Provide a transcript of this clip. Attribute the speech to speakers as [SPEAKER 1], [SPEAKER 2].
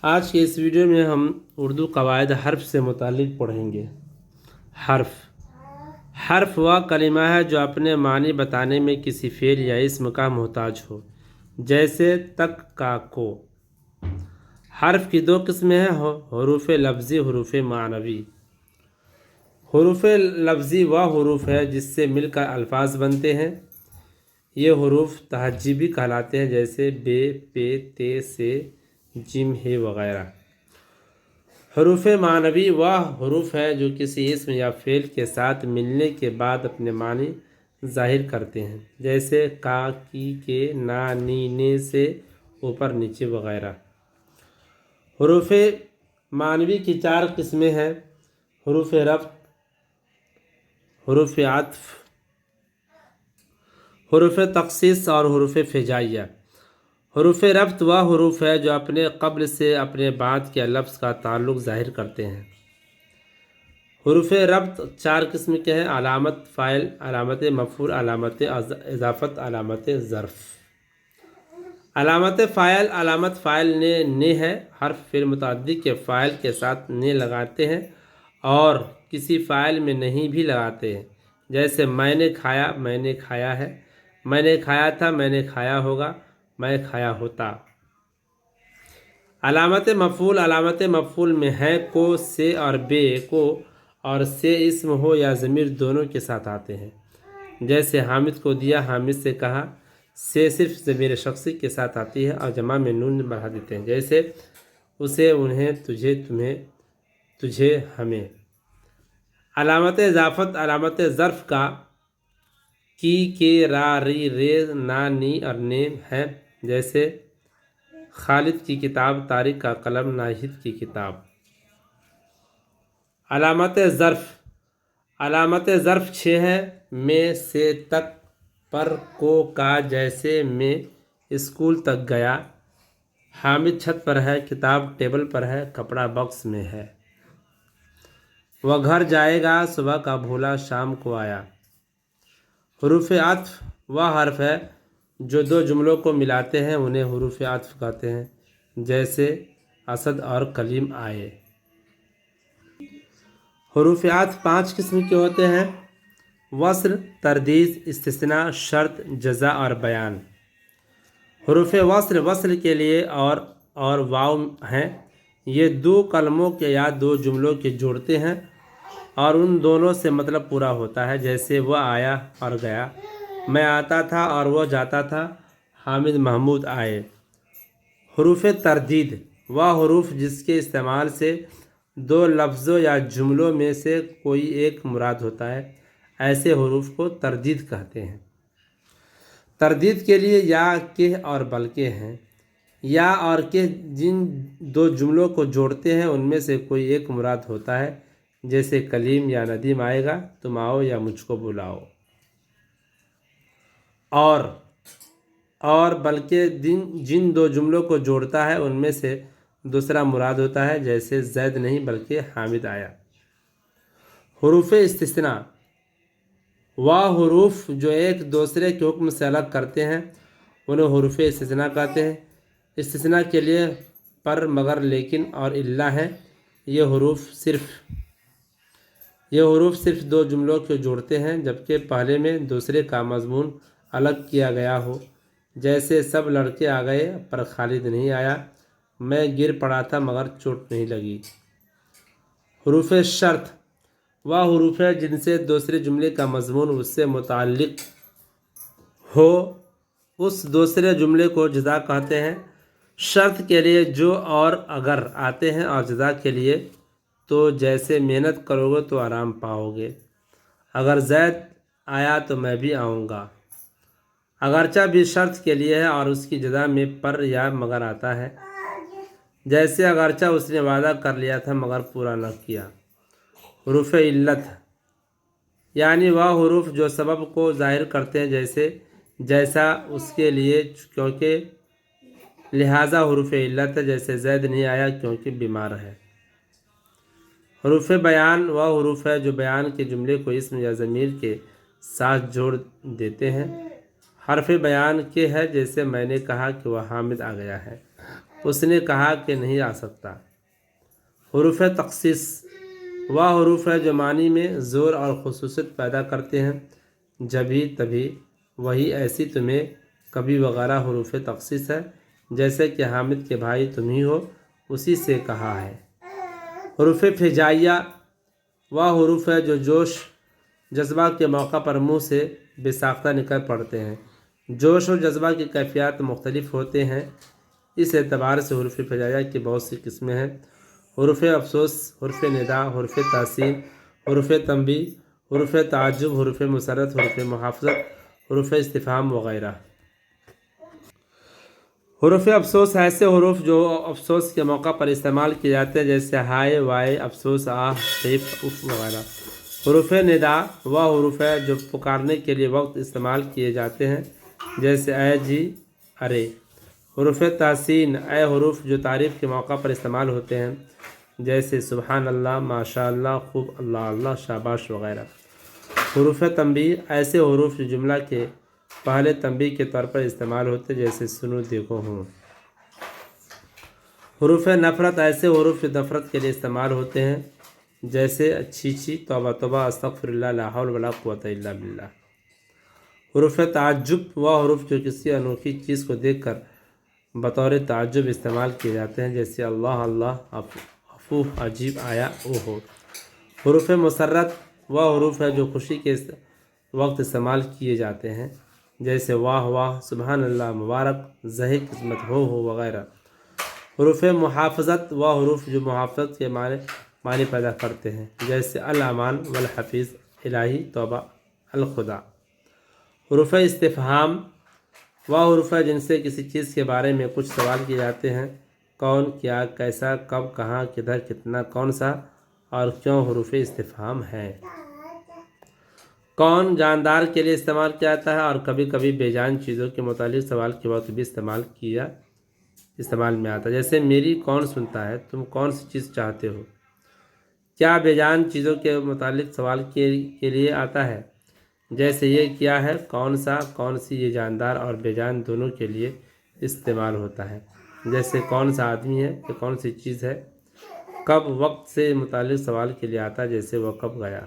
[SPEAKER 1] آج کے اس ویڈیو میں ہم اردو قواعد حرف سے متعلق پڑھیں گے۔ حرف وہ کلمہ ہے جو اپنے معنی بتانے میں کسی فعل یا اسم کا محتاج ہو، جیسے تک کا کو۔ حرف کی دو قسمیں ہیں، حروف لفظی، حروف معنوی۔ حروف لفظی وہ حروف ہے جس سے مل کر الفاظ بنتے ہیں۔ یہ حروف تہجیبی کہلاتے ہیں، جیسے بے، پے، تے، سے، جیم، ہے وغیرہ۔ حروف معنوی وہ حروف ہے جو کسی اسم یا فعل کے ساتھ ملنے کے بعد اپنے معنی ظاہر کرتے ہیں، جیسے کا، کی، کے، نا، نی، نے، سے، اوپر، نیچے وغیرہ۔ حروف معنوی کی چار قسمیں ہیں: حروف رفع، حروف عطف، حروف تخصیص اور حروف ہجائیہ۔ حروف ربط وہ حروف ہے جو اپنے قبل سے اپنے بعد کے لفظ کا تعلق ظاہر کرتے ہیں۔ حروف ربط چار قسم کے ہیں: علامت فاعل، علامت مفعول، علامت اضافت، علامت ظرف۔ علامت فاعل، علامت فاعل نے ہے۔ حرف فعل متعدی کے فاعل کے ساتھ نے لگاتے ہیں اور کسی فاعل میں نہیں بھی لگاتے ہیں، جیسے میں نے کھایا، میں نے کھایا ہے، میں نے کھایا تھا، میں نے کھایا ہوگا، میں کھایا ہوتا۔ علامت مفعول، علامت مفعول میں ہے، کو، سے اور بے، کو اور سے اسم ہو یا ضمیر دونوں کے ساتھ آتے ہیں، جیسے حامد کو دیا، حامد سے کہا۔ سے صرف ضمیر شخصی کے ساتھ آتی ہے اور جمع میں نون بڑھا دیتے ہیں، جیسے اسے، انہیں، تجھے، تمہیں، تجھے، ہمیں۔ علامت اضافت، علامت ظرف کا کی، کے، را، ری، رے، نا، نی اور نے ہے، جیسے خالد کی کتاب، طارق کا قلم، ناہید کی کتاب۔ علامت ظرف، علامت ظرف 6 ہے: میں، سے، تک، پر، کو، کا، جیسے میں اسکول تک گیا، حامد چھت پر ہے، کتاب ٹیبل پر ہے، کپڑا باکس میں ہے۔ وہ گھر جائے گا، صبح کا بھولا، شام کو آیا۔ حروف عطف وہ حرف ہے جو دو جملوں کو ملاتے ہیں، انہیں حروف عطف کہتے ہیں، جیسے اسد اور کلیم آئے۔ حروف عطف 5 قسم کے ہوتے ہیں: وصل، تردید، استثناء، شرط، جزا اور بیان۔ حروف وصل، وصل کے لیے اور واو ہیں۔ یہ دو کلموں کے یا دو جملوں کے جوڑتے ہیں اور ان دونوں سے مطلب پورا ہوتا ہے، جیسے وہ آیا اور گیا، میں آتا تھا اور وہ جاتا تھا، حامد محمود آئے۔ حروف تردید وہ حروف جس کے استعمال سے دو لفظوں یا جملوں میں سے کوئی ایک مراد ہوتا ہے، ایسے حروف کو تردید کہتے ہیں۔ تردید کے لیے یا، کہ اور بلکہ ہیں۔ یا اور کہ جن دو جملوں کو جوڑتے ہیں ان میں سے کوئی ایک مراد ہوتا ہے، جیسے کلیم یا ندیم آئے گا، تم آؤ یا مجھ کو بلاؤ۔ اور بلکہ جن دو جملوں کو جوڑتا ہے ان میں سے دوسرا مراد ہوتا ہے، جیسے زید نہیں بلکہ حامد آیا۔ حروف استثناء وہ حروف جو ایک دوسرے کے حکم سے الگ کرتے ہیں، انہیں حروف استثناء کہتے ہیں۔ استثناء کے لیے پر، مگر، لیکن اور الا ہیں۔ یہ حروف صرف دو جملوں کو جوڑتے ہیں جبکہ پہلے میں دوسرے کا مضمون الگ کیا گیا ہو، جیسے سب لڑکے آ گئے پر خالد نہیں آیا، میں گر پڑا تھا مگر چوٹ نہیں لگی۔ حروف شرط وہ حروف ہے جن سے دوسرے جملے کا مضمون اس سے متعلق ہو، اس دوسرے جملے کو جزا کہتے ہیں۔ شرط کے لیے جو اور اگر آتے ہیں اور جزا کے لیے تو جیسے محنت کرو گے تو آرام پاؤ گے، اگر زید آیا تو میں بھی آؤں گا۔ اگرچہ بھی شرط کے لیے ہے اور اس کی جزا میں پر یا مگر آتا ہے، جیسے اگرچہ اس نے وعدہ کر لیا تھا مگر پورا نہ کیا۔ حروف علت یعنی وہ حروف جو سبب کو ظاہر کرتے ہیں، جیسا، اس کے لیے، کیونکہ، لہذا حروف علت ہے، جیسے زید نہیں آیا کیونکہ بیمار ہے۔ حروف بیان وہ حروف ہے جو بیان کے جملے کو اسم یا ضمیر کے ساتھ جوڑ دیتے ہیں۔ حرف بیان کے ہے، جیسے میں نے کہا کہ وہ حامد آ گیا ہے۔ اس نے کہا کہ نہیں آ سکتا۔ حروف تخصیص وہ حروف ہے جو معنی میں زور اور خصوصیت پیدا کرتے ہیں، جبھی تبھی وہی ایسی تمہیں کبھی وغیرہ حروف تخصیص ہے، جیسے کہ حامد کے بھائی تم ہی ہو، اسی سے کہا ہے۔ حروف ہجائیہ وہ حروف ہے جو جوش جذبہ کے موقع پر منہ سے بے ساختہ نکل پڑتے ہیں۔ جوش اور جذبہ کی کیفیات مختلف ہوتے ہیں، اس اعتبار سے حروف ہجائیہ کی بہت سی قسمیں ہیں۔ حروف افسوس، حروف ندا، حروف تحسین، حروف تنبیہ، حروف تعجب، حروف مسرت، حروف محافظت، حروف استفہام وغیرہ۔ حروف افسوس ایسے حروف جو افسوس کے موقع پر استعمال کیے جاتے ہیں، جیسے ہائے، وائے، افسوس، آہ، خیف، اف وغیرہ۔ حروف ندا وہ حروف ہے جو پکارنے کے لیے وقت استعمال کیے جاتے ہیں، جیسے اے جی، ارے۔ حروف تحسین اے حروف جو تعریف کے موقع پر استعمال ہوتے ہیں، جیسے سبحان اللہ، ماشاء اللہ، خوب، اللہ اللہ، شاباش وغیرہ۔ حروف تنبیہ ایسے حروف جو جملہ کے پہلے تنبیہ کے طور پر استعمال ہوتے ہیں، جیسے سنو، دیکھو، ہوں۔ حروف نفرت ایسے حروف جو نفرت کے لیے استعمال ہوتے ہیں، جیسے چھی چھی، توبہ توبہ، استغفر اللہ، لا حول ولا قوۃ الا باللہ۔ حروف تعجب وہ حروف جو کسی انوکھی چیز کو دیکھ کر بطور تعجب استعمال کیے جاتے ہیں، جیسے اللہ اللہ، افو، عجیب، آیا، اوہو۔ حروف مسرت وہ حروف ہے جو خوشی کے وقت استعمال کیے جاتے ہیں، جیسے واہ واہ، سبحان اللہ، مبارک، زہی قسمت، ہو وغیرہ۔ حروف محافظت وہ حروف جو محافظت کے معنی پیدا کرتے ہیں، جیسے الامان، والحفیظ، الہی، توبہ، الخدا۔ حروف استفہام وہ حروف ہے جن سے کسی چیز کے بارے میں کچھ سوال کیے جاتے ہیں، کون، کیا، کیسا، کب، کہاں، کدھر، کتنا، کون سا اور کیوں۔ حروف استفہام ہے۔ کون جاندار کے لیے استعمال کیا جاتا ہے، اور کبھی کبھی بے جان چیزوں کے متعلق سوال کے وقت بھی استعمال میں آتا ہے، جیسے میری کون سنتا ہے، تم کون سی چیز چاہتے ہو۔ کیا بے جان چیزوں کے متعلق سوال کے لیے آتا ہے، جیسے یہ کیا ہے، کون سا، کون سی۔ یہ جاندار اور بے جان دونوں کے لیے استعمال ہوتا ہے، جیسے کون سا آدمی ہے، یہ کون سی چیز ہے۔ کب وقت سے متعلق سوال کے لیے آتا ہے، جیسے وہ کب گیا۔